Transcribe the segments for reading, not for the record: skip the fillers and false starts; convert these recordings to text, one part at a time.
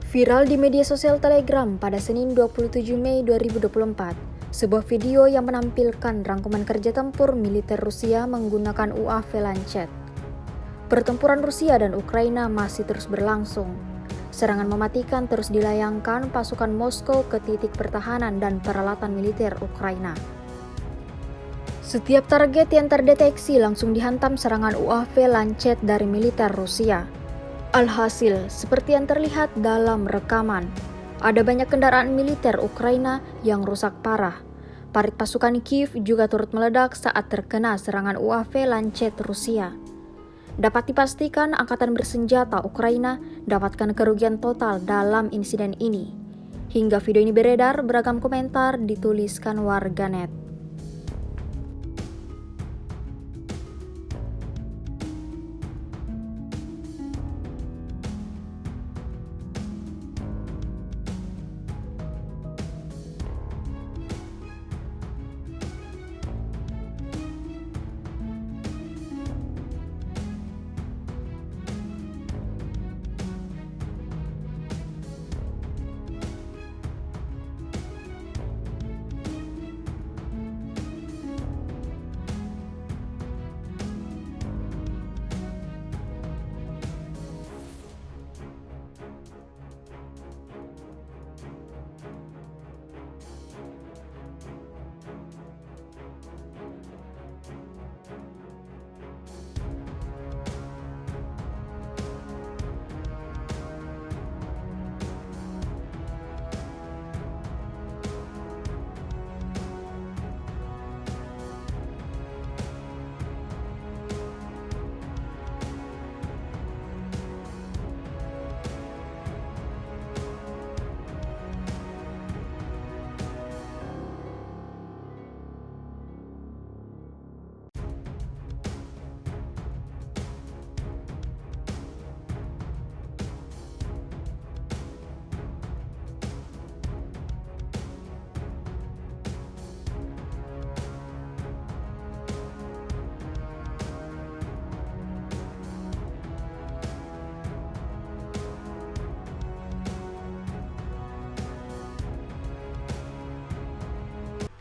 Viral di media sosial Telegram pada Senin 27 Mei 2024, sebuah video yang menampilkan rangkuman kerja tempur militer Rusia menggunakan UAV Lancet. Pertempuran Rusia dan Ukraina masih terus berlangsung. Serangan mematikan terus dilayangkan pasukan Moskow ke titik pertahanan dan peralatan militer Ukraina. Setiap target yang terdeteksi langsung dihantam serangan UAV Lancet dari militer Rusia. Alhasil, seperti yang terlihat dalam rekaman, ada banyak kendaraan militer Ukraina yang rusak parah. Parit pasukan Kiev juga turut meledak saat terkena serangan UAV Lancet Rusia. Dapat dipastikan angkatan bersenjata Ukraina dapatkan kerugian total dalam insiden ini. Hingga video ini beredar, beragam komentar dituliskan warganet.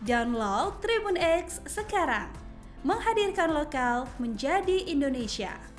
Download Tribun X sekarang, menghadirkan lokal menjadi Indonesia.